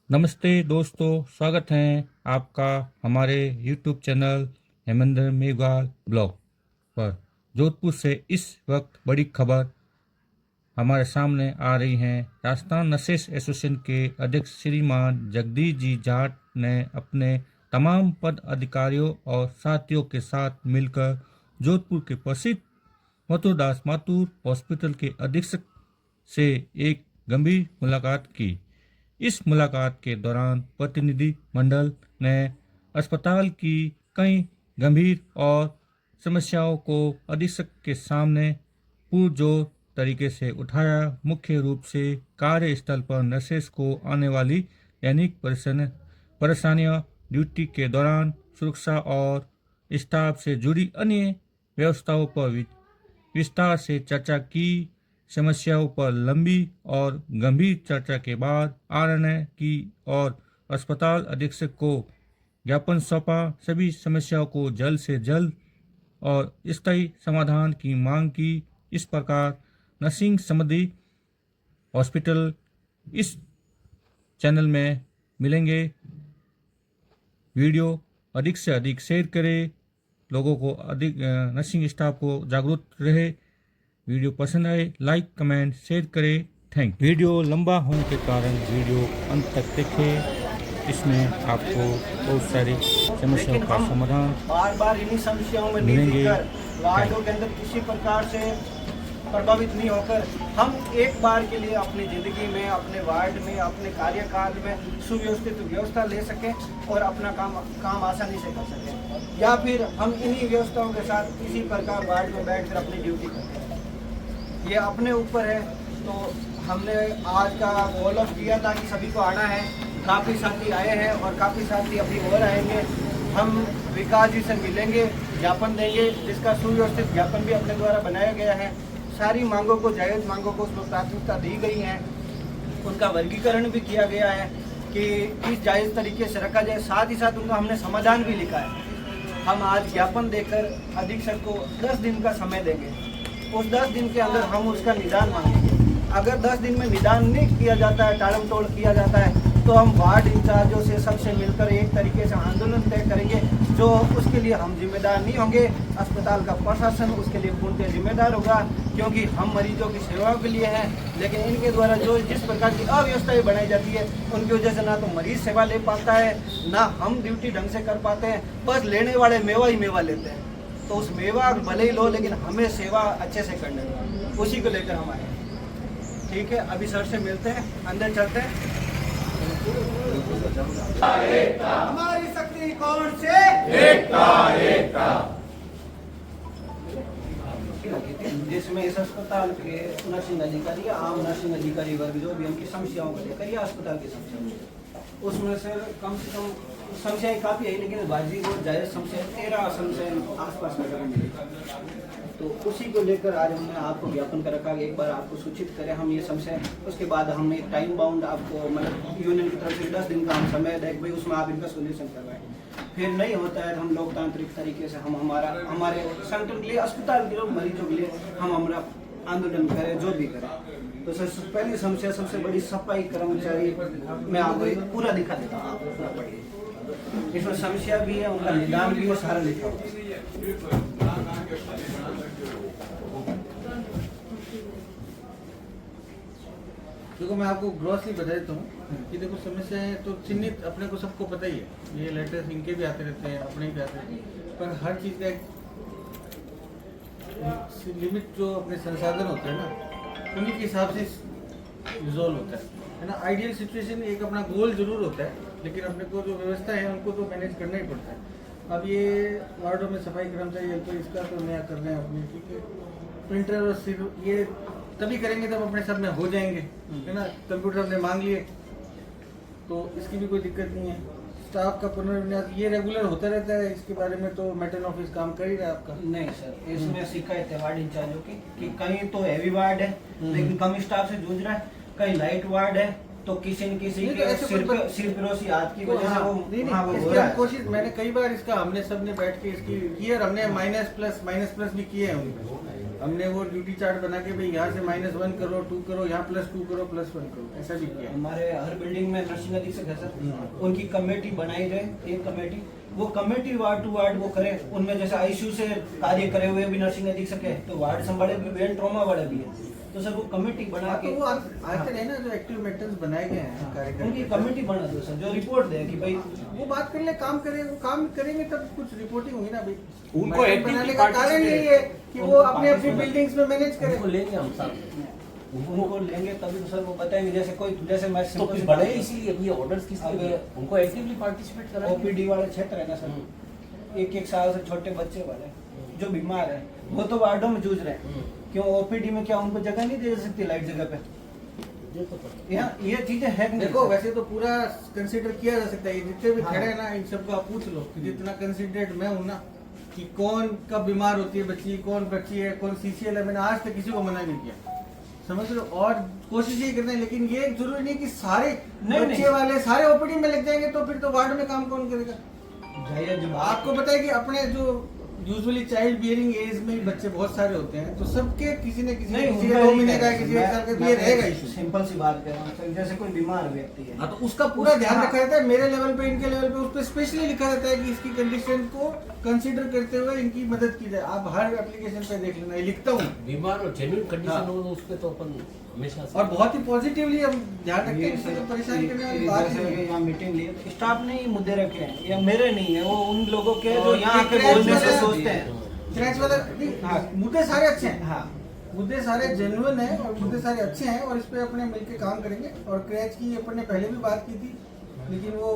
नमस्ते दोस्तों, स्वागत है आपका हमारे YouTube channel Hemendra Meghwal blog पर। जोधपुर से इस वक्त बड़ी खबर हमारे सामने आ रही है। राजस्थान नर्सेस एसोसिएशन के अध्यक्ष श्रीमान जगदीश जी जाट ने अपने तमाम पद अधिकारियों और साथियों के साथ मिलकर जोधपुर के प्रसिद्ध मथुरदास माथुर हॉस्पिटल के अधीक्षक से एक गंभीर मुलाकात की। इस मुलाकात के दौरान प्रतिनिधि मंडल ने अस्पताल की कई गंभीर और समस्याओं को अधीक्षक के सामने पुरजोर तरीके से उठाया। मुख्य रूप से कार्यस्थल पर नर्सेस को आने वाली दैनिक परेशानियां, ड्यूटी के दौरान सुरक्षा और स्टाफ से जुड़ी अन्य व्यवस्थाओं पर विस्तार से चर्चा की। समस्याओं पर लंबी और गंभीर चर्चा के बाद आरएनए की और अस्पताल अधीक्षक को ज्ञापन सौंपा। सभी समस्याओं को जल्द से जल्द और स्थायी समाधान की मांग की। इस प्रकार नर्सिंग संबंधी हॉस्पिटल इस चैनल में मिलेंगे। वीडियो अधिक से अधिक शेयर करें, लोगों को अधिक नर्सिंग स्टाफ को जागरूक रहे। वीडियो पसंद आए लाइक कमेंट शेयर करें। थैंक। वीडियो लंबा होने के कारण वीडियो अंत तक देखें। इसमें आपको बहुत सारी समस्याओं का समाधान बार बार इन्हीं समस्याओं में मिलेंगे। वार्डों के अंदर किसी प्रकार से प्रभावित नहीं होकर हम एक बार के लिए अपनी जिंदगी में, अपने वार्ड में, अपने कार्यकाल में सुव्यवस्थित व्यवस्था ले सकें और अपना काम आसानी से कर सकें, या फिर हम इन्हीं व्यवस्थाओं के साथ इसी प्रकार वार्ड में बैठकर अपनी ड्यूटी करें। ये अपने ऊपर है। तो हमने आज का कॉल ऑफ किया था कि सभी को आना है। काफ़ी साथी आए हैं और काफ़ी साथी अभी और आएंगे। हम विकास जी से मिलेंगे, ज्ञापन देंगे, जिसका सुव्यवस्थित ज्ञापन भी अपने द्वारा बनाया गया है। सारी मांगों को, जायज़ मांगों को उसमें प्राथमिकता दी गई है। उनका वर्गीकरण भी किया गया है कि किस जायज़ तरीके से रखा जाए। साथ ही साथ उनका हमने समाधान भी लिखा है। हम आज ज्ञापन देकर अधीक्षक को 10 दिन का समय देंगे। उस 10 दिन के अंदर हम उसका निदान मांगेंगे। अगर 10 दिन में निदान नहीं किया जाता है, टालम टोल किया जाता है, तो हम वार्ड इंचार्जों से सबसे मिलकर एक तरीके से आंदोलन तय करेंगे, जो उसके लिए हम जिम्मेदार नहीं होंगे। अस्पताल का प्रशासन उसके लिए पूर्णतः जिम्मेदार होगा, क्योंकि हम मरीजों की सेवाओं के लिए हैं। लेकिन इनके द्वारा जो जिस प्रकार की अव्यवस्थाएं बनाई जाती है, उनकी वजह से ना तो मरीज सेवा ले पाता है, ना हम ड्यूटी ढंग से कर पाते हैं। बस लेने वाले मेवा ही मेवा लेते हैं। तो उस मेवा भले ही लो, लेकिन हमें सेवा अच्छे से करने दो, उसी को लेकर हम आए। ठीक है, अभी सर से मिलते हैं, अंदर चलते हैं। हमारी शक्ति कौन से? एकता एकता। जिसमें इस अस्पताल के नर्सिंग अधिकारी, आम नर्सिंग अधिकारी वर्ग जो भी उनकी समस्याओं को लेकर या अस्पताल की समस्याओं, उसमें से कम समस्याएं काफ़ी है, लेकिन बाजी और जायज़ समस्या 13 समस्याएं आसपास नजर मिली। तो उसी को लेकर आज हमने आपको ज्ञापन कर रखा। एक बार आपको सूचित करें हम ये समस्या। उसके बाद हमने एक टाइम बाउंड आपको, मतलब यूनियन की तरफ से 10 दिन का हम समय देख भाई, उसमें आप इनका सोल्यूशन करवाएं। फिर नहीं होता है, हम लोकतांत्रिक तरीके से हम हमारे संगठन के लिए, अस्पताल के लोग मरीजों के लिए हम हमारा आंदोलन करें, जो भी करें। तो सर पहली समस्या सबसे बड़ी सफाई कर्मचारी, मैं आपको एक पूरा दिखा देता हूँ, आप पूरा पढ़िए। इसमें समस्या भी है, उनका निदान भी है, सारा लिखा हुआ। देखो मैं आपको ग्रॉसली बता देता हूँ कि देखो समस्या है तो चिन्हित अपने को सबको पता ही है। ये लेटर्स इनके भी आते रहते हैं, अपने भी आते रहते हैं, पर हर चीज़ का एक लिमिट, जो अपने संसाधन होते हैं ना, उन्हीं के हिसाब से रिजॉल्व होता है ना। आइडियल सिचुएशन एक अपना गोल जरूर होता है, लेकिन अपने को जो व्यवस्था है उनको तो मैनेज करना ही पड़ता है। अब ये वार्डों में सफाई कर्मचारी है, तो इसका तो नया कर रहे हैं अपने, ठीक है। प्रिंटर और सिर्फ ये तभी करेंगे तब अपने सब में हो जाएंगे, है ना। कंप्यूटर हमने मांग लिए, तो इसकी भी कोई दिक्कत नहीं है। स्टाफ का पुनर्विन्यास ये रेगुलर होता रहता है, इसके बारे में तो मेटन ऑफिस काम कर ही रहा है आपका। नहीं सर, इसमें शिकायत है वार्ड इंचार्जों की कि कहीं तो हैवी वार्ड है लेकिन कम स्टाफ से जूझ रहा है, कहीं लाइट वार्ड है तो किसी न किसी सिरफिरोशी हाथ की वजह से वो कोशिश मैंने कई बार इसका हमने सबने बैठ के इसकी किया, हमने माइनस प्लस भी किए हैं उनमें, हमने वो ड्यूटी चार्ट बना के भाई यहाँ से -1 करो, 2 करो, यहाँ +2 करो, +1 करो, ऐसा भी किया। हमारे हर बिल्डिंग में नर्सिंग अधीक्षक है सर, उनकी कमेटी बनाई जाए, एक कमेटी, वो कमेटी वार्ड टू वार्ड वो करे, उनमें जैसे आईसीयू से कार्य करे हुए भी नर्सिंग अधीक्षक है, तो वार्ड संभाले भी ब्रेन ट्रॉमा वाले भी है, तो सर वो कमेटी बना के वो आते रहे ना, जो एक्टिव मेटर्स बनाए गए हैं कार्यक्रम, उनकी कमेटी बना दो सर, जो रिपोर्ट दे कि भाई वो बात कर ले, काम करे, वो काम करेंगे तब कुछ रिपोर्टिंग होगी ना भाई। उनको मैटर actively बनाने का कारण यही है कि वो अपने अपनी बिल्डिंग्स में मैनेज करें। उनको लेंगे हम साथ, उनको लेंगे तभी तो सर वो बताएंगे, जैसे कोई जैसे मैं तो कुछ बड़े इसीलिए ये ऑर्डर्स किस लिए उनको एक्टिवली पार्टिसिपेट कराएंगे। ओपीडी वाले क्षेत्र है ना सर, 1-1 साल से छोटे बच्चे वाले जो बीमार है, वो तो वार्डों में जूझ रहे हैं, क्यों ओपीडी में क्या उनको जगह नहीं दे सकती लाइट जगह पे? ये चीजें है कि नहीं देखो सर? वैसे तो पूरा कंसीडर किया जा सकता है, ये जितने भी खड़े हैं ना इन सबको आप पूछ लो कि जितना कंसीडरेट मैं हूँ ना कि कौन कब बीमार होती है बच्ची, कौन बच्ची है, कौन सीसीएल है, मैंने आज तक किसी को मना नहीं किया, समझ लो। और कोशिश ये करते हैं, लेकिन ये जरूरी नहीं कि सारे बच्चे वाले सारे ओपीडी में लग जाएंगे, तो फिर तो वार्ड में काम कौन करेगा? जाहिर जब आपको पता है कि अपने जो यूजुअली चाइल्ड बियरिंग एज में बच्चे बहुत सारे होते हैं, तो सबके किसी न किसी नहीं, किसी उनका का 2 ही महीने का है। किसी 1 साल का, तो मैं ये रहेगा इशू। सिंपल सी बात कर रहा हूँ सर, जैसे कोई बीमार व्यक्ति है, हाँ, तो उसका पूरा ध्यान रखा रहता है, मेरे लेवल पे, इनके लेवल पे, उस पर स्पेशली लिखा रहता है कि इसकी कंडीशन को कंसीडर करते हुए इनकी मदद की जाए। आप हर एप्लीकेशन पे देख लेना, ये लिखता हूँ। बीमार और जेन्युइन कंडीशन हाँ। हो उस पे तो अपन हमेशा से- और बहुत ही पॉजिटिवली हम ध्यान रखते हैं, किसी को परेशान करने वाली बात ही जैसे नहीं कि है। यहाँ मीटिंग ली, स्टाफ ने ही मुद्दे रखे हैं, ये मेरे नहीं है, वो उन लोगों के जो और यहाँ ये के क्रैच बोलने से वाला- सोचते हैं। क्रैच वाला हाँ। मुद्दे सारे अच्छे हैं, हाँ, मुद्दे सारे जेन्युइन हैं और मुद्दे सारे अच्छे हैं, और इस पे अपने मिलके काम करेंगे। और क्रैच की अपन ने पहले भी बात की थी, लेकिन वो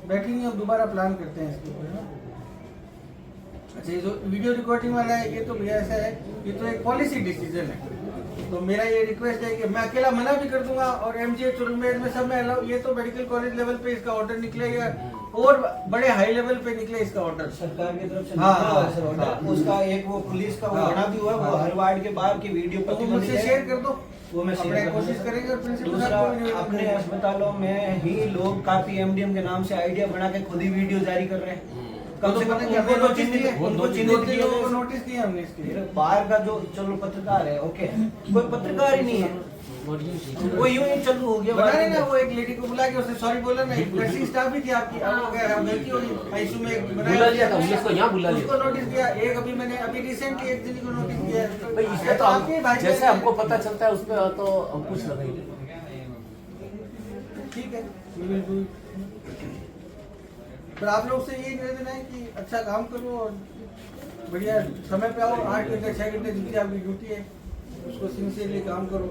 बैठी नहीं, अब दोबारा प्लान करते हैं इसके ऊपर, है ना। अच्छा, ये जो वीडियो रिकॉर्डिंग वाला है, ये तो भैया ऐसा है, ये तो एक पॉलिसी डिसीजन है, तो मेरा ये रिक्वेस्ट है कि मैं अकेला मना भी कर दूंगा, और एमजीएच चुरुंगेट में सब में अलाउ, ये तो मेडिकल कॉलेज लेवल पे इसका ऑर्डर निकलेगा, और बड़े हाई लेवल पे निकले इसका ऑर्डर। सरकार की तरफ से हाँ, निकला हुआ है सर हाँ, ऑर्डर। हाँ। उसका एक वो पुलिस का वो हाँ, बना भी हुआ है, वो हाँ। हर वार्ड के बाहर की वीडियो तो वो प्रतिबंधित मुझसे है। शेयर कर दो, वो मैं अपने शेयर कोशिश करेंगे, और प्रिंसिपल दूसरा, साहब को भी निवेदन अपने करेंगे। अस्पतालों में ही लोग काफी एमडीएम के नाम से आइडिया बना के खुद ही वीडियो जारी कर रहे हैं। कम से कम उनको तो चिन्हित उनको चिन्हित किया लोगों को जाए। नोटिस दिया हमने इसके लिए। फिर बाहर का जो चलो पत्रकार है, ओके, कोई पत्रकार ही नहीं है, वो यूं ही चालू हो गया। बना रहे ना, वो एक लेडी को बुला के उसने सॉरी बोला ना, एक नर्सिंग स्टाफ भी थी आपकी, अब हो गया, अब गलती होगी, आईसीयू में एक बनाया, बुला लिया था, हमने उसको यहाँ बुला लिया। उसको नोटिस दिया, एक अभी मैंने अभी रिसेंटली एक जन को नोटिस दिया है। भाई इसमें तो आपके भाई जैसे हमको पता चलता है उसमें तो हम कुछ लगाएंगे। ठीक है, we will do it। पर आप लोग से यही निवेदन है कि अच्छा काम करो और बढ़िया समय पे आओ, 8 घंटे 6 घंटे जितनी आपकी ड्यूटी है उसको सिंसियरली काम करो,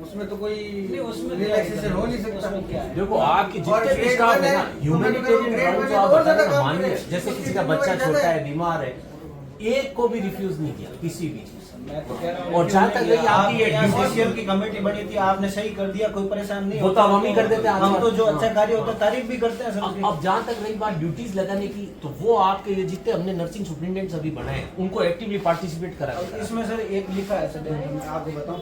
उसमें तो कोई उसमें रिलैक्सेशन हो नहीं सकता। उसमें क्या है? देखो आपकी और जितने भी grade स्टाफ one है ना, है, ह्यूमैनिटेरियन grade ग्राउंड one जो है, आप और बता ज्यादा रहे हो काम मान लिया, करें। जैसे किसी का उसकी बच्चा जिम्मेदारी छोटा ज्यादा है, बीमार है, एक को भी रिफ्यूज नहीं किया किसी भी चीज। मैं तो कह रहा हूँ, और जहाँ तक रही आपकी ये DCCL की कमेटी बनी थी, आपने सही कर दिया, कोई परेशान नहीं वो तो हम ही कर देते हैं, हम तो जो हाँ। अच्छा कार्य होता है तारीफ भी करते हैं सर उसकी। अब जहाँ तक रही बात ड्यूटीज लगाने की, तो वो आपके ये जितने हमने नर्सिंग सुपरिटेंडेंट अभी बनाए हैं, उनको एक्टिवली पार्टिसिपेट करा और इसमें सर एक लिखा है सर, मैं आपको बताऊं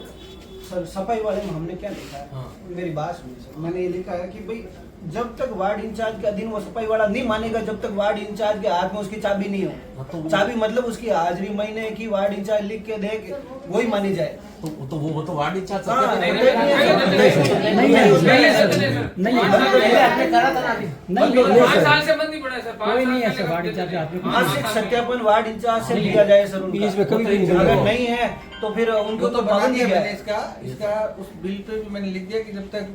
सर, सफाई वाले में हमने क्या लिखा है, हाँ। मेरी बात सुनिए सर, मैंने ये लिखा है कि भाई जब तक वार्ड इंचार्ज के अधीन वो सफाई वाला नहीं मानेगा, जब तक वार्ड इंचार्ज के हाथ में उसकी चाबी नहीं हाँ, हो, तो चाबी मतलब उसकी हाजिरी महीने की वार्ड इंचार्ज लिख के दे, वही मानी जाए। तो वो तो वार्ड इंचार्ज हाँ, सत्यापन नहीं, करेगा। पहले आपने करा था ना अभी। पाँच साल से बंद नहीं पड़ा है सर, कोई नहीं ऐसा वार्ड इंचार्ज आपने मासिक सत्यापन वार्ड इंचार्ज से लिया जाए सर उनका। इसमें कभी भी नहीं अगर नहीं है तो फिर उनको वो तो बना पाबंदी दिया क्या मैंने है। इसका उस बिल पे भी मैंने लिख दिया कि जब तक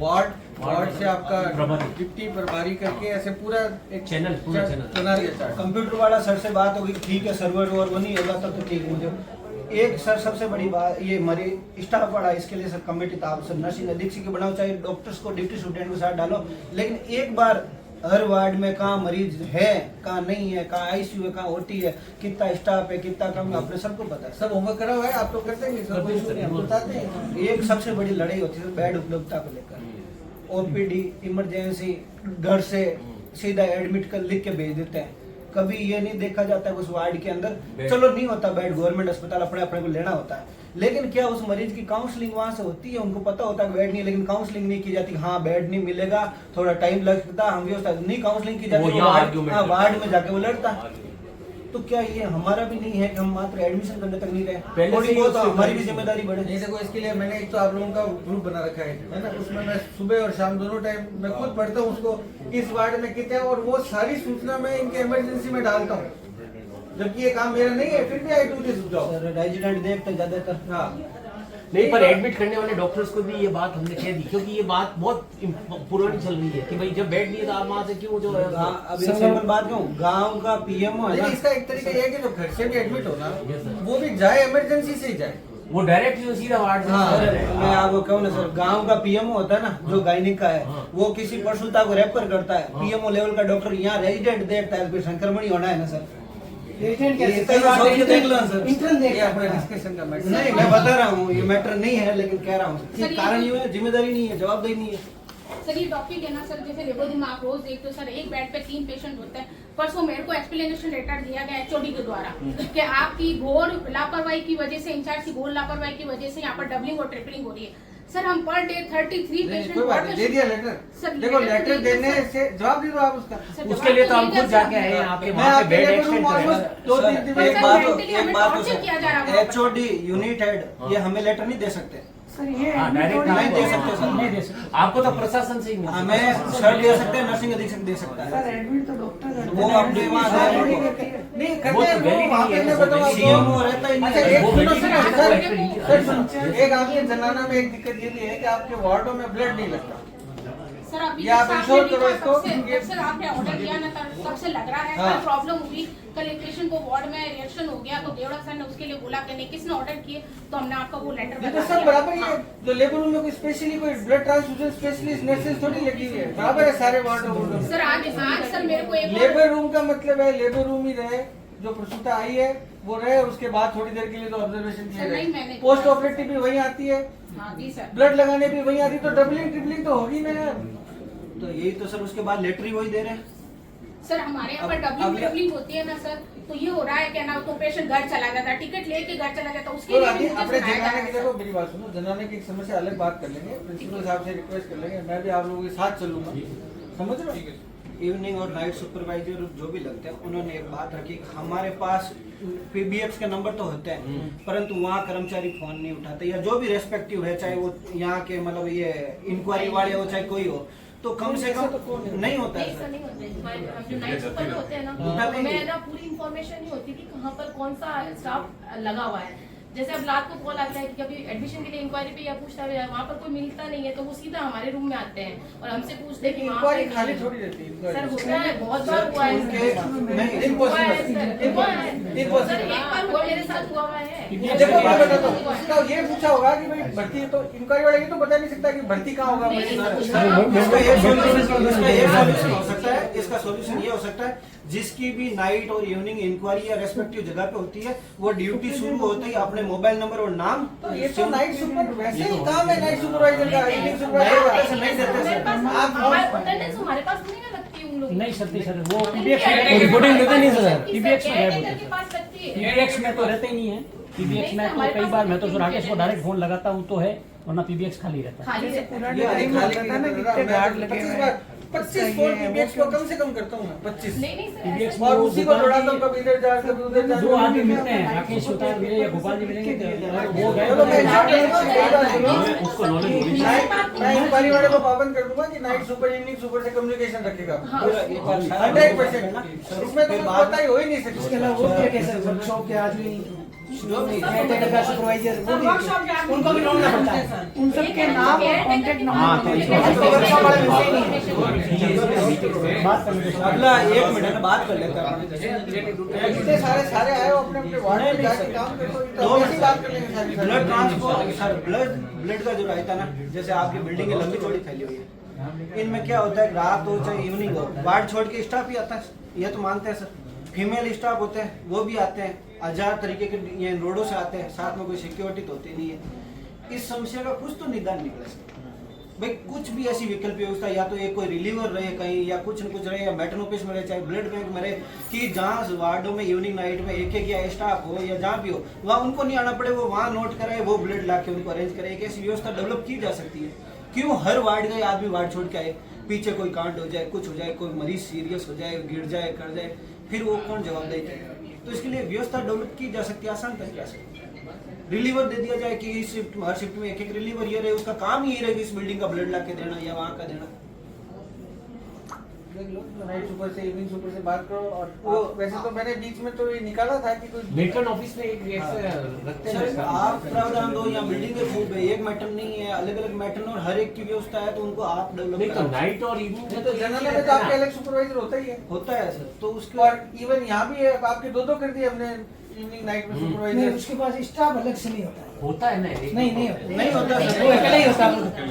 वार्ड से आपका प्रभारी। डिप्टी प्रभारी करके ऐसे पूरा एक चैनल, पूरा चैनल। बना दिया चार्ट। कंप्यूटर वाला सर से बात होगी, ठीक है, सर्वर और वो नहीं होगा तब तो ठीक है। मुझे एक सर सबसे बड़ी बात ये हमारी स्टाफ वाला, इसके लिए सर कमेटी तो आप सब नर्सिंग अधीक्षक बनाओ, चाहे डॉक्टर्स को डिप्टी स्टूडेंट के साथ डालो, लेकिन एक बार हर वार्ड में कहाँ मरीज है, कहाँ नहीं है, कहाँ आईसीयू है, कहाँ ओटी है, कितना स्टाफ है, कितना कम है, अपने सबको पता है। सब होमवर्क करा हुआ है, आप तो करते हैं, सब कोई नहीं, हम बताते हैं। एक सबसे बड़ी लड़ाई होती है बेड उपलब्धता को लेकर। ओपीडी इमरजेंसी घर से सीधा एडमिट कर लिख के भेज देते हैं, कभी ये नहीं देखा जाता है उस वार्ड के अंदर, चलो नहीं होता बेड, गवर्नमेंट अस्पताल अपने अपने को लेना होता है, लेकिन क्या उस मरीज की काउंसलिंग वहां से होती है, उनको पता होता है बेड नहीं है, लेकिन काउंसलिंग नहीं की जाती। हाँ बेड नहीं मिलेगा, थोड़ा टाइम लगता, हम व्यवस्था नहीं, काउंसलिंग की जाती वो है, यहाँ वार्ड argument हाँ, करता है। वार्ड में जाके वो लड़ता है। तो क्या ये हमारा भी नहीं है कि हम मात्र एडमिशन करने तक नहीं रहे, पहले थोड़ी से ही बहुत उसके हमारी भी ऊपर- जिम्मेदारी बढ़े। नहीं देखो, इसके लिए मैंने एक तो आप लोगों का ग्रुप बना रखा है ना, उसमें मैं सुबह और शाम दोनों टाइम मैं खुद पढ़ता हूँ उसको, किस वार्ड में कितने, और वो सारी सूचना मैं इनके इमरजेंसी में डालता हूँ, जबकि ये काम मेरा नहीं है, फिर भी I do this job. Sir resident देखते ज्यादातर। हाँ नहीं, पर एडमिट करने वाले डॉक्टर्स को भी ये बात हमने कह दी, क्योंकि ये बात बहुत पुरानी चल रही है कि भाई जब बेड नहीं है तो आप वहाँ से क्यों जो है अभी सिंपल बात कहूँ, गांव का पीएमओ है ना, लेकिन इसका एक तरीका ये है कि जो घर से भी एडमिट हो ना, वो भी जाए इमरजेंसी से ही जाए। वो डायरेक्ट सीधा वार्ड में। मैं आपको कहूँ ना सर, गांव का पीएमओ होता है ना, जो गायनिक का है, वो किसी प्रसूता को रेफर करता है, पीएमओ लेवल का डॉक्टर यहाँ रेजिडेंट देखता है, फिर संक्रमण ही होना है ना सर। रेजिडेंट ये कई बार सोच देख लो सर। इंटर्न ये देखता अपने है। डिस्कशन का मैटर नहीं, मैं बता रहा हूँ, ये मैटर नहीं है, लेकिन कह रहा हूँ सर, कि ये- कारण ये है, जिम्मेदारी नहीं है, जवाबदेही नहीं है। सर ये टॉपिक है ना सर, जैसे लेबर रूम आप रोज देखते हो सर, एक बेड पे 3 पेशेंट होते हैं। परसों मेरे को एक्सप्लेनेशन लेटर दिया गया एचओडी के द्वारा कि आपकी घोर लापरवाही की वजह से, इंचार्ज की घोर लापरवाही की वजह से यहाँ पर डबलिंग और ट्रिपलिंग हो रही है। सर हम पर डे 33 पेशेंट कोई बात नहीं, दे दिया लेटर। सर, देखो लेटर लेटर तो दे देने दिया, से जवाब दे दो आप उसका। सर, उसके लिए तो हम जवाब खुद तो जाके दे आए दिया हैं, आपके मैं वहाँ पे आपके बेड लिए एक्सटेंड almost करें। 2-3 दिन में एक बात तो mentally हमें torture किया जा रहा है सर, वहाँ पर। एचओडी यूनिट हेड ये हमें लेटर नहीं दे सकते, सर ये हाँ, admit direct order नहीं दे सकते सर। नहीं दे सकते। आपको तो प्रशासन से ही मिलता है। हमें सर दे सकते हैं, नर्सिंग अधीक्षक दे सकता सर है। एडमिट तो डॉक्टर करते वो हैं। अपने वहाँ सर, है, body वो- करते हैं। नहीं वो करते तो हैं, वो validity वहाँ पे है, मैं वो बताऊँ validity सीएमओ आपको। रहता ही नहीं अच्छा, है। एक वो सुनो validity सुनो, है, सर, वो सर सुनो, एक आपके जनाना में एक दिक्कत ये भी है कि आपके वार्डों में ब्लड नहीं लगता। सर अभी ये आप जब इंश्योर आपने करो लिखा, इसको, तब से- ये- जब सर आपने ऑर्डर किया ना तब से लग रहा है, हाँ। कल प्रॉब्लम हुई, कल एक पेशेंट को वार्ड में रिएक्शन हो गया तो देवड़ा सर ने उसके लिए बोला कि नहीं किसने ऑर्डर किए, तो हमने आपका वो लेटर ये बता तो सब दिया। बराबर ही हाँ। है, जो लेबर रूम में कोई स्पेशली कोई ब्लड ट्रांसफ्यूजन स्पेशलिस्ट नर्सेज थोड़ी लगी हुई है, बराबर है सारे वार्डों में। सर आज सर मेरे को एक लेबर रूम का मतलब है लेबर रूम ही रहे, जो प्रसूता आई है वो रहे, और उसके बाद थोड़ी देर के लिए तो ऑब्जर्वेशन के सर, लिए नहीं, रहे। मैंने- पोस्ट ऑपरेटिव भी वही आती है, हाँ जी सर। ब्लड लगाने भी वही आती है, तो डबलिंग ट्रिपलिंग तो होगी ना यार। तो यही तो सर, उसके बाद लेटर ही वही दे रहे हैं। सर हमारे यहाँ पर अब- डबलिंग अब- ट्रिपलिंग होती है ना सर, तो ये हो रहा है क्या ना, तो पेशेंट घर चला जाता है, टिकट लेके घर चला जाता है, उसके कोई लिए बात भी नहीं, मुझे अपने सुनाया जा जनाने रहा की है देखो सर। मेरी बात सुनो, जनाने की एक समस्या अलग बात कर लेंगे, प्रिंसिपल साहब से रिक्वेस्ट कर लेंगे, मैं भी आप लोगों के साथ चलूंगा, समझ रहे हो? इवनिंग और नाइट सुपरवाइजर जो भी लगते हैं, उन्होंने एक बात रखी, हमारे पास पीबीएक्स के नंबर तो होते हैं, परंतु वहाँ कर्मचारी फोन नहीं उठाते, या जो भी रेस्पेक्टिव है, चाहे वो यहाँ के मतलब ये इंक्वायरी वाले हो चाहे कोई हो, तो कम से कम नहीं होता है नहीं सर, सर। नहीं होते। हम जो नाइट सुपर होते हैं ना, उठाते ही हमें नहीं। ना पूरी इन्फॉर्मेशन नहीं होती कि कहाँ पर कौन सा स्टाफ लगा हुआ है। जैसे अब रात को कॉल आता है कि कभी एडमिशन के लिए इंक्वायरी पे या पूछता है, वहाँ पर कोई मिलता नहीं है, तो वो सीधा हमारे रूम में आते हैं और हमसे पूछते हैं कि वहाँ इंक्वायरी पर खाली थोड़ी रहती है सर inquiry। होता है, बहुत बार हुआ है उनके नहीं, हुआ है सर, हुआ है। Impossible। सर, एक बार हुआ, मेरे साथ हुआ हुआ है। देखो मैं बताता हूँ, उसका ये पूछा होगा कि भाई भर्ती, तो इंक्वायरी वाला ये तो बता नहीं सकता कि भर्ती कहाँ होगा। नहीं, भाई। इसका एक सॉल्यूशन हो सकता है, इसका सॉल्यूशन ये हो सकता है, जिसकी भी नाइट और इवनिंग इंक्वायरी या रेस्पेक्टिव जगह पे होती है, वो ड्यूटी शुरू होते ही अपने मोबाइल नंबर और नाम तो ये तो नाइट सुपर वैसे ही काम है नाइट सुपरवाइजर का, इवनिंग सुपरवाइजर नहीं, का। ऐसे नहीं देते हमारे सर। पास आप अटेंडेंस हमारे पास नहीं ना लगती है उन लोगों की। नहीं सकती सर, वो नहीं, पीबीएक्स नहीं, में रिपोर्टिंग देते नहीं सर, नहीं, पीबीएक्स में कैटेगरी रहते के पास लगती है। पीबीएक्स में तो रहते ही नहीं है। पीबीएक्स नहीं, में हमारे तो कई पास बार मैं तो नहीं राकेश को है। डायरेक्ट फोन लगाता हूँ तो है, वरना पीबीएक्स खाली रहता है। खाली रहता है। ये खाली कितने गार्ड लगे हुए हैं, 25 फोन पीबीएक्स को कम से कम करता हूँ मैं, 25। नहीं नहीं सर, पीबीएक्स ऐसा और उसी को दौड़ाता हूँ, कभी इधर जा कभी उधर जा। जो आदमी मिलते हैं, राकेश होता है मेरे या गोपाल जी मिलेंगे तो वो गए चलो मैं उसको नॉलेज होनी चाहिए। मैं इंक्वायरी वाले को पाबंद कर दूंगा कि नाइट सुपर इवनिंग सुपर से कम्युनिकेशन रखेगा। हाँ। 100%। इसमें तो कुछ पता ही हो ही नहीं उसके सकता। अलावा वो क्या कैसे वर्कशॉप के आदमी कैटेगरी का सुपरवाइजर वो भी उनको भी ढूंढना पड़ता है, उन सब के नाम और कॉन्टेक्ट बात करने अगला 1 मिनट है, बात कर लेते हैं। इतने सारे आए हो अपने अपने वार्ड में जाके काम करो, तो ऐसी बात कर लेंगे सारी ब्लड ट्रांसपोर्ट सर, ब्लड का जो रहता है ना, जैसे आपकी बिल्डिंग है लंबी चौड़ी फैली हुई है, इनमें क्या होता है, रात हो चाहे इवनिंग हो, वार्ड छोड़ के स्टाफ ही आता है, ये तो मानते हैं सर। फीमेल स्टाफ होते हैं, वो भी आते हैं, आजाद तरीके के ये रोडों से आते हैं, साथ में कोई सिक्योरिटी तो होती नहीं है। इस समस्या का कुछ तो निदान निकले सर भाई, कुछ भी ऐसी विकल्प व्यवस्था, या तो एक कोई रिलीवर रहे कहीं, या कुछ न कुछ रहे, या मेट्रो ऑफिस में रहे, चाहे ब्लड बैंक में रहे, कि जहाँ वार्डों में इवनिंग नाइट में एक या स्टाफ हो या जहाँ भी हो, वहाँ उनको नहीं आना पड़े, वो वहाँ नोट कराए, वो ब्लड ला के उनको अरेंज करे। एक ऐसी व्यवस्था डेवलप की जा सकती है। क्यों हर वार्ड का आदमी वार्ड छोड़ के आए, पीछे कोई कांड हो जाए, कुछ हो जाए, कोई मरीज सीरियस हो जाए, गिर जाए, कर जाए, फिर वो कौन जवाबदेही करेगा? तो इसके लिए व्यवस्था डेवलप की जा सकती है आसान तरीके से। रिलीवर दे दिया जाए कि इस शिफ्ट हर शिफ्ट में एक रिलीवर ये रहे, उसका काम ही रहे कि इस बिल्डिंग का ब्लड ला के देना या वहाँ का देना। देख लो नाइट सुपर से इवनिंग सुपर से बात करो। और वो वैसे तो मैंने बीच में तो ये निकाला था कि कोई मेट्रन ऑफिस में एक रखते हैं सर, आप प्रावधान दो या बिल्डिंग के फूड एक मैटर नहीं है, अलग अलग मैटर और हर एक की व्यवस्था है, तो उनको आप नहीं डेवलप तो नाइट और इवनिंग नहीं, तो जनरल में तो आपके अलग सुपरवाइजर होता ही है। होता है सर। तो उसके और इवन यहाँ भी है, आपके दो कर दिए हमने इवनिंग नाइट में नहीं, सुपरवाइजर। उसके पास स्टाफ अलग से नहीं होता है। होता है ना नहीं होता। नहीं होता सर, वो अकेला ही होता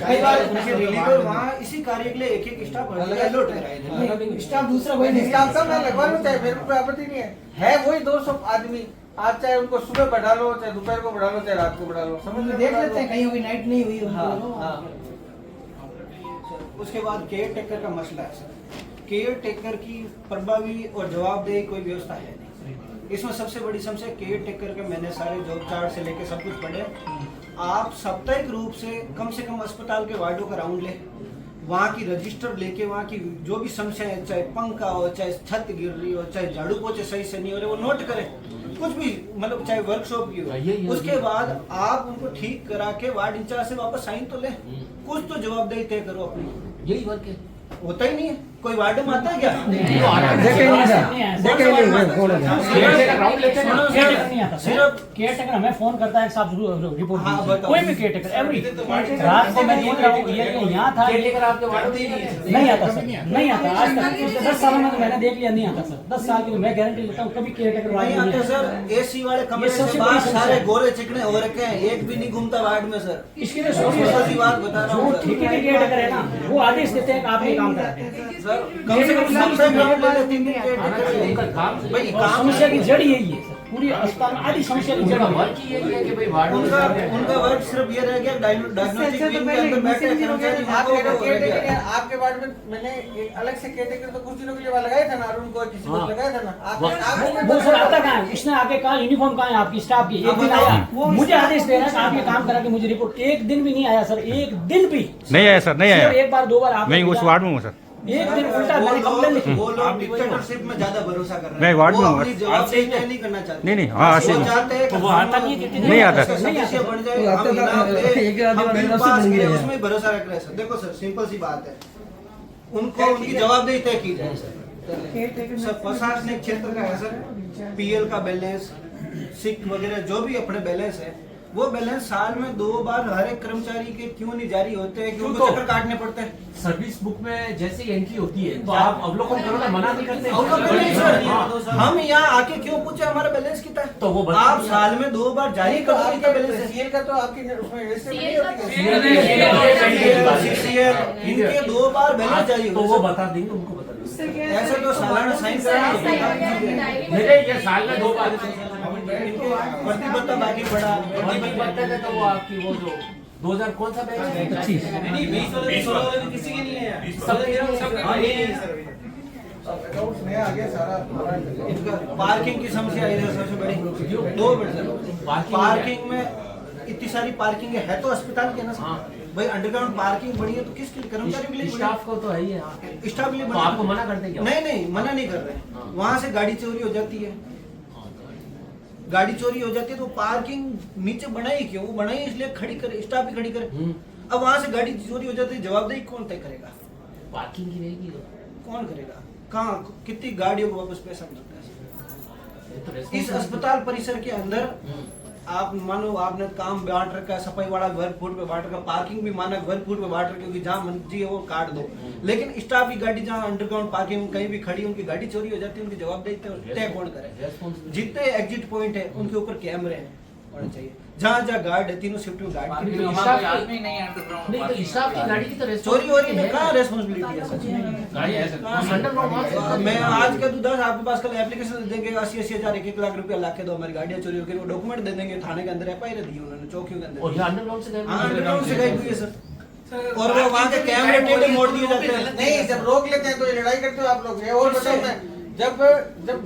कई बार रिलीवर वहाँ इसी कार्य के लिए एक स्टाफ अलॉट कराए थे। है। स्टाफ दूसरा कोई नहीं। स्टाफ सब मैं लगवा लूँ, चाहे मेरे को कोई आपत्ति नहीं है वही 200 आदमी। आप चाहे उनको सुबह बढ़ा लो, चाहे दोपहर को बढ़ा लो, चाहे रात को बढ़ा लो, समझ लो, देख लेते हैं कहीं होगी नाइट नहीं हुई हाँ उनको। हाँ। उसके बाद केयर टेकर का मसला है सर। केयर टेकर की प्रभावी और जवाबदेही कोई व्यवस्था है नहीं। इसमें सबसे बड़ी समस्या केयर टेकर के मैंने सारे जॉब चार्ट से लेके सब कुछ पढ़े। आप साप्ताहिक रूप से कम अस्पताल के वार्डों का राउंड ले, वहाँ की रजिस्टर लेके वहाँ की जो भी समस्या है, चाहे पंखा हो, चाहे छत गिर रही हो, चाहे झाड़ू पोछे सही से नहीं हो रहे, वो नोट करें। कुछ भी मतलब चाहे वर्कशॉप की हो, उसके बाद आप उनको ठीक करा के वार्ड इंचार्ज से वापस साइन तो ले। कुछ तो जवाबदेही तय करो अपनी। यही वर्क है। होता ही नहीं है। कोई वार्ड में आता है क्या? सिर्फ केयर टेकर हमें फोन करता है साहब रिपोर्ट हाँ, दीजिए। बताओ। कोई भी केयर टेकर एवरी रात को मैं देख रहा हूँ ये यहाँ था केयरटेकर आपके वार्ड में नहीं आता सर, नहीं आता आज तक। 10 सालों में तो मैंने देख लिया नहीं आता सर। 10 साल की मैं गारंटी लेता हूँ कभी केयर टेकर वार्ड नहीं में आते नहीं आता। सर। एसी वाले कमरे ये से सबसे बाहर बड़ी समस्या सारे है। गोरे चिकने हो रखे हैं, एक भी नहीं घूमता वार्ड में सर। इसके लिए सही बात बता रहा जो हूँ ठीक है केयर टेकर है ना वो आदेश देते हैं कि आप ये काम कराते हैं। सर। कम से कम साप्ताहिक राउंड ले लेते हैं केयर उनका टेकर। काम भाई और काम समस्या की जड़ यही है सर। पूरी अस्पताल में आधी समस्या की जड़ उनका है। वर्क ही यही है कि भाई वार्ड में उनका वर्क सिर्फ ये रह गया डायग्नोस्टिक विंग के अंदर बैठे कर्मचारी आपके वार्ड में मैंने एक अलग से केयरटेकर तो कुछ दिनों के लिए वहाँ लगाया था ना, अरुण को किसी को हाँ। लगाया था ना। वो सर आता कहाँ है? उसने आके कहा यूनिफॉर्म कहाँ है आपकी स्टाफ की? एक दिन आया मुझे आदेश दे रहा है कि आप ये काम करा के मुझे रिपोर्ट। एक दिन भी नहीं आया सर, एक दिन भी नहीं आया सर, नहीं आया। सिर्फ एक बार दो बार आप मैं उस वार्ड में हूँ सर। एक दिन उल्टा मैंने कंप्लेन लिखी। वो लोग डिक्टेटरशिप में ज्यादा भरोसा कर रहे हैं। मैं वार्ड में हूँ। वो अपनी जवाबदेही तय नहीं करना चाहते। नहीं, हाँ, वो ऐसे ही। चाहते हैं कि वो आता नहीं है कि नहीं आता उसका सर। सदस्य बन जाए, हम इनाम दे, हम बिल पास करें, उसमें भरोसा रख रहे हैं सर। देखो सर, सिंपल सी बात है, उनको उनकी जवाबदेही तय की जाए सर। सर प्रशासनिक क्षेत्र का है सर, पीएल का बैलेंस, सिक वगैरह जो भी अपने बैलेंस है, वो बैलेंस साल में 2 बार हर एक कर्मचारी के क्यों नहीं जारी होते हैं? क्यों उनको चक्कर काटने पड़ते हैं? सर्विस बुक में जैसे ही एंट्री होती है तो आप अवलोकन करो ना, मना नहीं करते। अवलोकन नहीं सर। हाँ। हम यहाँ आके क्यों पूछे हमारा बैलेंस कितना है? तो वो बता आप दिया। साल में 2 बार जारी तो करो कितना आपके बैलेंस है। सीएल का तो आपकी उसमें रजिस्टर नहीं CL का होती तो- CCL, इनके 2 बार बैलेंस जारी तो होते वो हैं। बता देंगे, उनको बता देंगे। ऐसे तो सालाना साइन कराएंगे। मेरे ये साल में 2 बार प्रतिबद्धता बाकी पड़ा। बताते थे तो वो आपकी वो जो 2000 कौन सा बैच है? 25 अकाउंट्स में आ गया सारा हमारा। इनका पार्किंग की समस्या इधर सबसे बड़ी। 2 मिनट पार्किंग में इतनी सारी पार्किंग है तो अस्पताल के ना हाँ। भाई अंडरग्राउंड पार्किंग बड़ी है तो किसके लिए? कर्मचारियों के लिए बड़ी है। स्टाफ को तो है ही है। हाँ। स्टाफ के लिए तो बड़ी है। आपको मना करते क्या? नहीं मना नहीं कर रहे। हाँ। वहां से गाड़ी चोरी हो जाती है, गाड़ी चोरी हो जाती है तो पार्किंग नीचे बनाई क्यों? वो बनाई इसलिए खड़ी करे, स्टाफ भी खड़ी करे। अब वहां से गाड़ी चोरी हो जाती है, जवाबदेही कौन तय करेगा? पार्किंग की रहेगी तो। कौन करेगा? कहाँ कितनी गाड़ियों को वापस पैसा मिलता है? ये तो इस responsibility- अस्पताल परिसर के अंदर आप मानो आपने काम बांट रखा है, सफाई वाला वर्ग फुट पे बांट रखा, पार्किंग भी मानक वर्ग फुट पे बांट रखी, क्योंकि जहाँ मर्जी है वो काट दो। लेकिन स्टाफ की गाड़ी जहाँ अंडरग्राउंड पार्किंग कहीं भी खड़ी, उनकी गाड़ी चोरी हो जाती है, उनकी जवाबदेही तय कौन करे? Responsibility- जितने एग्जिट पॉइंट है उनके ऊपर कैमरे हैं होने चाहिए। जहाँ जहाँ गार्ड है, तीनों शिफ्ट में गार्ड नहीं तो स्टाफ की गाड़ी की तो चोरी हो रही है, responsibility कहाँ रेस्पॉन्सिबिलिटी है सर? गाड़ी है सर। अंडरग्राउंड वहाँ से- मैं आज कह दूं 10 आपके पास कल एप्लीकेशन दे देंगे 80-80 हजार 1-1 लाख रुपया ला के दो, हमारी गाड़ियां चोरी हो गई, वो डॉक्यूमेंट दे देंगे थाने के अंदर, एफआईआर दी उन्होंने चौकियों के और अंदर। ये अंडरग्राउंड से गए हाँ अंडरग्राउंड से गई हुई है सर। और वो वहाँ के कैमरे टेढ़े मोड़ दिए जाते हैं। नहीं, जब रोक लेते हैं तो ये लड़ाई करते हो आप लोग। ये और बताओ, मैं जब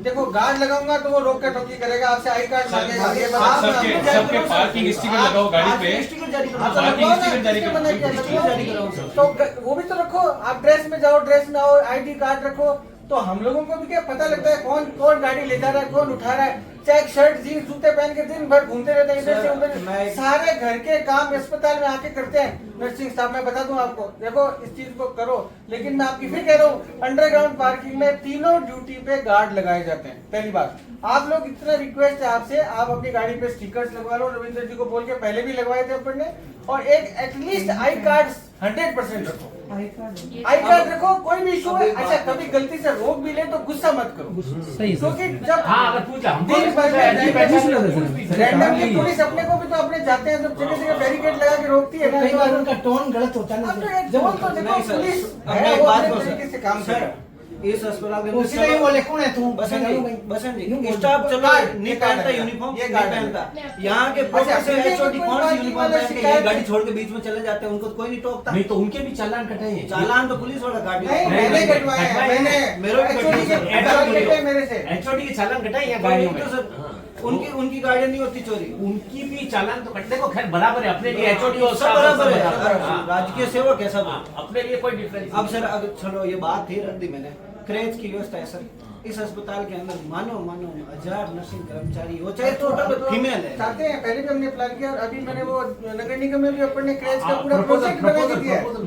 देखो गार्ड लगाऊंगा तो वो रोक के टोकी करेगा, आपसे आई कार्ड मांगेगा। ये बात सबके पार्किंग स्टिकर लगाओ गाड़ी पे। स्टिकर जारी करो। हाँ, तो लगवाओ ना, किसने मना किया? स्टिकर जारी कराओ सर। तो वो भी तो रखो, आप ड्रेस में जाओ, ड्रेस में आओ, आईडी कार्ड रखो, तो हम लोगों को भी क्या पता लगता है कौन कौन गाड़ी ले जा रहा है, कौन उठा रहा है। चेक शर्ट जीन्स जूते पहन के दिन भर घूमते रहते हैं इधर से उधर, सारे घर के काम अस्पताल में आके करते हैं नर्सिंग स्टाफ। मैं बता दूं आपको, देखो इस चीज को करो, लेकिन मैं आपकी फिर कह रहा हूँ अंडरग्राउंड पार्किंग में तीनों ड्यूटी पे गार्ड लगाए जाते हैं। पहली बात, आप लोग इतना रिक्वेस्ट है आपसे, आप अपनी गाड़ी पे स्टिकर्स लगवा लो, रविंद्र जी को बोल के पहले भी लगवाए थे अपन ने। और एक एटलीस्ट आई कार्ड 100% रखो, आई कार्ड रखो, कोई भी इशू है। अच्छा कभी गलती से रोक भी ले तो गुस्सा मत करो, क्योंकि जब हाँ अगर पूछा हमको दिन भर रैंडमली पुलिस अपने को भी तो अपने जाते हैं, जब जगह जगह बैरिकेड लगा के रोकती है। कई बार उनका टोन गलत होता है अब तो ना। एक जोन तो देखो पुलिस है, एक वो बात अपने को तरीके से काम कर रहा है। इस अस्पताल के उसी लिए बोले कौन है तू? बसन जी क्यों स्टाफ बोलते? चलो गार्ड, नहीं ये गार्ड पहनता है। यूनिफॉर्म, ये ये गार्ड पहनता है। यहाँ के अच्छा, प्रोफेसर फिर भी एचओडी कोई कौन सी पार्किंग यूनिफॉर्म वाला पहन के ये शिकायत गाड़ी है। छोड़ के बीच में चले जाते हैं, उनको कोई नहीं टोकता। नहीं तो उनके भी चालान कटाए हैं। चालान तो पुलिस वाला काट नहीं मैंने कटवाए हैं, मैंने मेरे को HOD के चालान कटे हैं मेरे से। एचओडी के चालान कटाए हैं गाड़ियों में। उनकी गाड़ियां नहीं होती चोरी, उनकी भी चालान तो कटने को खैर बराबर है, अपने लिए एचओडी और सब स्टाफ बराबर है। बराबर। हाँ। राजकीय सेवक है सब। हाँ, अपने लिए कोई डिफरेंस अब सर अगर चलो ये बात ही रख दी मैंने, क्रेज की व्यवस्था है सर इस अस्पताल के अंदर। मानो 1000 नर्सिंग कर्मचारी हो, चाहे टोटल फीमेल है। चाहते हैं, पहले भी हमने प्लान किया और अभी मैंने वो नगर निगम में भी अपन ने क्रेज का हाँ, पूरा प्रोजेक्ट बना के दिया है। प्रपोजल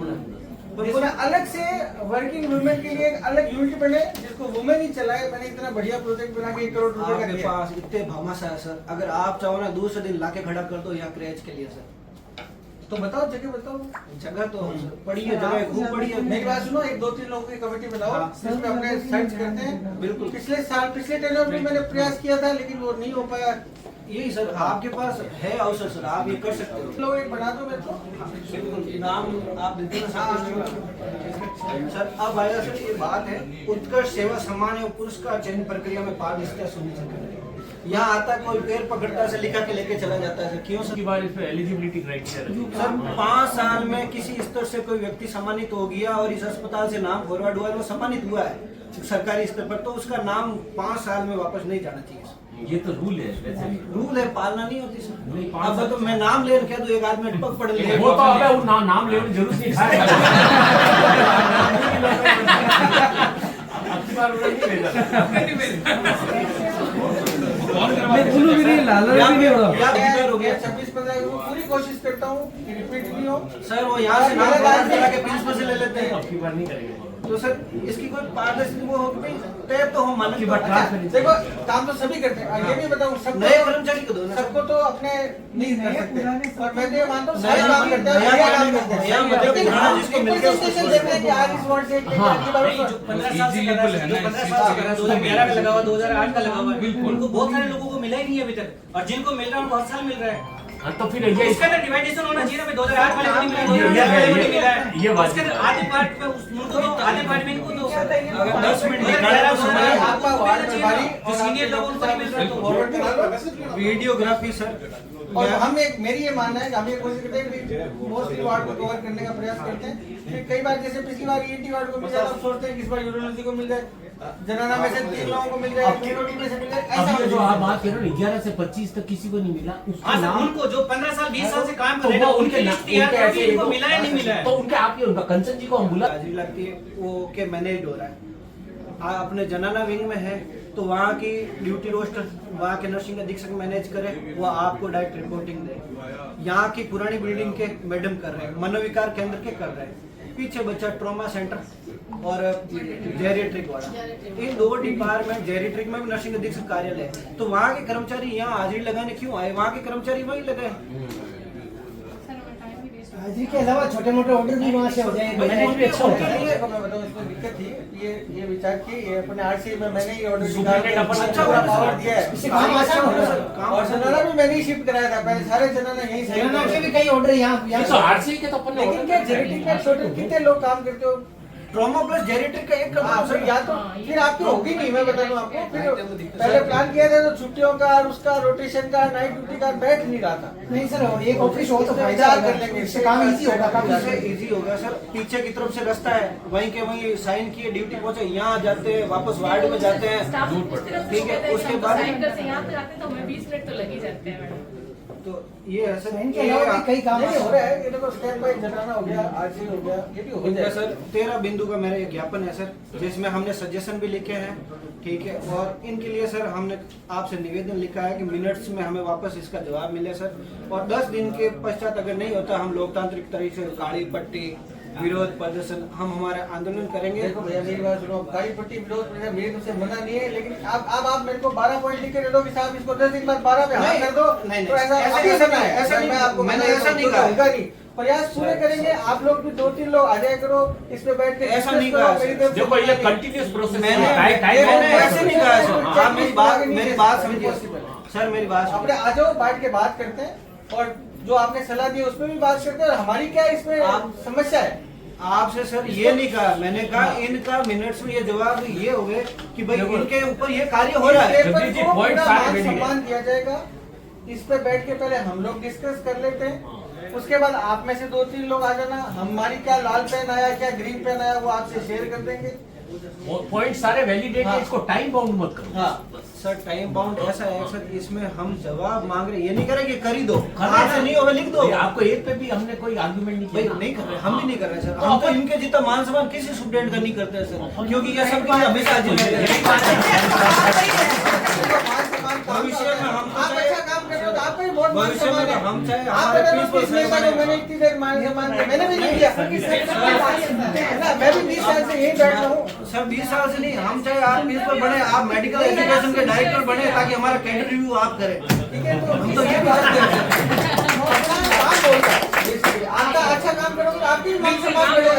जिसमें अलग से वर्किंग वुमेन के लिए एक अलग यूनिट बने, जिसको वुमेन ही चलाए। मैंने इतना बढ़िया प्रोजेक्ट बना के 1 करोड़ रुपए का आपके दिया। पास इतने भामाशा है सर, अगर आप चाहो ना दूसरे दिन लाके खड़ा कर दो यहाँ क्रेज के लिए सर। तो बताओ जगह बताओ। जगह तो पड़ी है, जगह खूब पड़ी है। मेरी बात सुनो, 1-2-3 लोगों की कमेटी बनाओ, हाँ। जिसमें अपने सर्च करते हैं। बिल्कुल पिछले टेनर में मैंने प्रयास किया था, लेकिन वो नहीं हो पाया। यही सर आपके पास है अवसर सर, आप ये कर सकते हो। लोग एक बना दो मेरे को। बिल्कुल नाम आप देते ना सर। अब आएगा सर ये बात है, उत्कृष्ट सेवा सम्मान एवं पुरस्कार चयन प्रक्रिया में पारदर्शिता सुनिश्चित करें। यहाँ आता कोई पैर पकड़ता से लिखा के लेके चला जाता है। क्यों सर? की बार इस पे एलिजिबिलिटी क्राइटेरिया सर 5 साल में किसी स्तर से कोई व्यक्ति सम्मानित हो गया और इस अस्पताल से नाम फॉरवर्ड हुआ है, वो सम्मानित हुआ है सरकारी स्तर पर, तो उसका नाम 5 साल में वापस नहीं जाना चाहिए सर। ये तो रूल है वैसे भी। रूल है, पालना नहीं होती सर। नहीं, 5 अब तो मैं नाम ले रखा तो एक आदमी अटपक पड़ ले वो तो अबे वो नाम लेने की जरूरत नहीं है। अब की बार उन्हें नहीं भेजा। हो गया 26-15 पूरी कोशिश करता हूँ कि रिपीट भी हो। सर वो यहाँ से नाम लगा के प्रिंसिपल से ले लेते हैं। अब की बार नहीं करेंगे। तो सर इसकी कोई पारदर्शी वो हो कि तय तो हो मान की बात अच्छा, देखो काम तो सभी करते हैं। ये भी बताऊँ, सबको नए कर्मचारी को दो ना। सबको तो अपने नहीं कर सकते। और मैं तो ये मानता हूँ नया सारे काम करते हैं, नया बढ़िया काम करते हैं। नया मतलब लेकिन हाँ, हाँ, जिसको मिल गया उसको representation देते हैं कि आज इस वार्ड से एक लेकर अगली बार उस वार्ड। 15 साल से कर रहा है, जो 15 साल से कर रहा है, 2011 का लगा हुआ, 2008 का लगा हुआ है। उनको बहुत सारे लोगों को मिला ही नहीं है अभी तक, और जिनको मिल रहा है उनको हर साल मिल रहा है। हाँ तो फिर ये इसका अंदर डिवाइडेशन होना चाहिए ना। 2008 वाले को नहीं मिला, 2008 वाले को नहीं मिला है। ये बात उसके अंदर आधे पार्ट में उनको भी, आधे पार्ट में इनको दो। अगर 10 मिनट निकाला तो समय आपका वार्ड प्रभारी जो सीनियर लोग उनको नहीं मिल रहा है, तो फॉरवर्ड करा लो। Videography sir. और हम एक मेरी ये मानना है कि हम ये कोशिश करते हैं कि मोस्टली वार्ड को कवर करने का प्रयास करते हैं। फिर कई बार जैसे पिछली बार ईएनटी वार्ड को मिल जाए, अब सोचते हैं कि इस बार यूरोलॉजी को मिल जाए, जनाना में से 3 लोगों को मिल जाए, यूरोलॉजी में से मिल जाए, ऐसा अभी हो जो आप जाए। बात कर रहे हो 11 से 25 तक किसी को नहीं मिला उसका हाँ सर, नाम उनको जो 15 साल 20 साल से काम तो कर रहे हैं वो उनके लिस्ट तैयार उनके करके ऐसे इनको मिला है नहीं मिला है। तो उनके आपके उनका कंचन जी को हम बुला हाजिरी लगती है वो के मैनेज हो रहा है। अपने जनाना विंग में है तो वहाँ की ड्यूटी रोस्टर वहाँ के नर्सिंग अधीक्षक मैनेज करे, वो आपको डायरेक्ट रिपोर्टिंग दे। यहाँ की पुरानी बिल्डिंग के मैडम कर रहे हैं, मनोविकार केंद्र के कर रहे हैं, पीछे बच्चा ट्रॉमा सेंटर और जेरिएट्रिक वाला, इन 2 डिपार्टमेंट जेरिएट्रिक में भी नर्सिंग अधीक्षक कार्यालय है। तो वहाँ के कर्मचारी यहाँ हाजिरी लगाने क्यों आए? वहाँ के कर्मचारी वहीं लगाए। हाजिरी के अलावा छोटे मोटे ऑर्डर भी वहाँ से हो जाए, मैनेज भी अच्छा होता है। मैं बताऊं, इसमें दिक्कत थी ये विचार की, ये अपने आरसी में मैंने ये ऑर्डर सुपरिटेंडेंट अपन अच्छा पूरा पावर दिया है। इससे काम आसान होता है काम और जनाना भी मैंने ही शिफ्ट कराया था, पहले सारे जनाना यहीं से। तेलंगाना के भी कई ऑर्डर यहाँ तो आरसी के तो अपन ने लेकिन क्या जेनेटिक में छोटे कितने लोग काम करते हो? ट्रॉमा प्लस जेरिएट्रिक का एक हाँ, सर या तो फिर आपकी होगी नहीं, मैं बता दूं आपको। फिर पहले प्लान किया था तो छुट्टियों का और उसका रोटेशन का नाइट ड्यूटी का बैठ नहीं रहा था। नहीं सर, एक ऑफिस हो तो फायदा कर लेंगे, इससे काम इजी होगा काफी। कैसे इजी होगा सर? पीछे की तरफ से रास्ता है, वहीं के वहीं साइन किए, ड्यूटी पहुंचे, यहाँ जाते हैं, वापस वार्ड में जाते हैं। ठीक है, उसके बाद साइड से यहाँ पे जाते हैं तो हमें 20 मिनट तो लग ही जाते हैं मैडम। तो ये है सर, इनके अलावा भी कई काम नहीं हो रहा है, ये देखो स्टेप बाय जटाना हो गया, आरसी हो गया, ये भी हो इनका जाएगा सर 13 बिंदु का मेरा एक ज्ञापन है सर, जिसमें हमने सजेशन भी लिखे हैं, ठीक है। और इनके लिए सर हमने आपसे निवेदन लिखा है कि मिनट्स में हमें वापस इसका जवाब मिले सर, और 10 दिन के पश्चात अगर नहीं होता हम लोकतांत्रिक तरीके से काली पट्टी विरोध प्रदर्शन हम हमारा आंदोलन करेंगे। देखो भैया मेरी बात सुनो, काली पट्टी विरोध प्रदर्शन मेरी तरफ से मना नहीं है, लेकिन अब आप मेरे को 12 पॉइंट लिख के दे दो कि साहब इसको 10 दिन बाद 12 पे हाथ कर दो, नहीं, तो ऐसा ऐसा अभी नहीं करना है, ऐसा नहीं, मैं आपको मैंने ऐसा नहीं कहा। होगा नहीं, प्रयास पूरे करेंगे, आप लोग भी 2-3 लोग आ जाया करो, इस पे बैठ के ऐसा discuss नहीं करो, कहा मेरी सर। तरफ से देखो ये मना नहीं। कंटिन्यूस प्रोसेस मैंने ऐसे नहीं कहा सर, आप मेरी बात समझिए सर, मेरी बात अपने आ जाओ, बैठ के बात करते हैं, और जो आपने सलाह दी है उसमें भी बात करते हैं, और हमारी क्या इसमें समस्या है। आपसे सर ये नहीं कहा, मैंने कहा इनका मिनट्स में ये जवाब ये हो गए कि भाई इनके ऊपर ये कार्य हो रहा है। इस पेपर जगदीश जी, को point पूरा सारे मान ready है। सम्मान दिया जाएगा, इस पे बैठ के पहले हम लोग डिस्कस कर लेते हैं, उसके बाद आप में से 2-3 लोग आ जाना, हमारी क्या लाल पेन आया क्या ग्रीन पेन आया वो आपसे शेयर कर देंगे। पॉइंट सारे वैलिडेट है, हाँ। इसको टाइम बाउंड मत करो। हाँ सर टाइम बाउंड ऐसा है सर, इसमें हम जवाब मांग रहे, ये नहीं करें कि कर ही दो, करना आपसे है। नहीं होगा लिख दो। ये आपको एक पे भी हमने कोई आर्गुमेंट नहीं भाई किया। नहीं कर रहे, हम भी नहीं कर रहे सर, हम तो इनके जितना मान सम्मान किसी स्टूडेंट का नहीं करते हैं सर, क्योंकि ये सब कुछ हमेशा भविष्य में हम तो आप अच्छा काम कर रहे हो तो आपका भी बहुत मान भविष्य में सम्मान तो है। हम चाहे आप हमारे अगर प्रिंसिपल इस नेता को मैंने इतनी देर मान सम्मान किया, मैंने भी नहीं किया ना, मैं भी 20 साल से यही बैठ रहा हूँ। सर 20 साल से नहीं, हम चाहे आप प्रिंसिपल बने, आप मेडिकल एजुकेशन के डायरेक्टर बने, ताकि हमारा कैडर रिव्यू आप करें। ठीक है, तो हम तो ये बात करते हैं। काम बोलता है basically। आपका अच्छा काम करोगे तो आपकी भी मान सम्मान बढ़ेगा।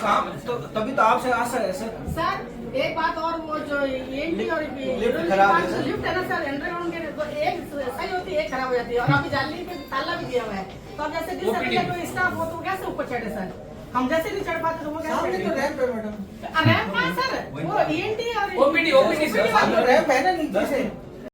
काम तो तभी तो आपसे आशा है सर। सर एक बात और, वो जो एंटी और लिफ्ट खराब है सर। लिफ्ट है ना सर, अंडरग्राउंड के तो एक सही होती है, एक खराब हो जाती है, और अभी जाली पे ताला भी दिया हुआ है, तो अब जैसे जिस तरह का कोई स्टाफ हो तो कैसे ऊपर चढ़े सर, हम जैसे नहीं चढ़ पाते तो वो सामने कैसे तो रैंप है मैडम, रैंप कहाँ सर, वो एंटी और ओपीडी सामने रैंप है ना नीचे से।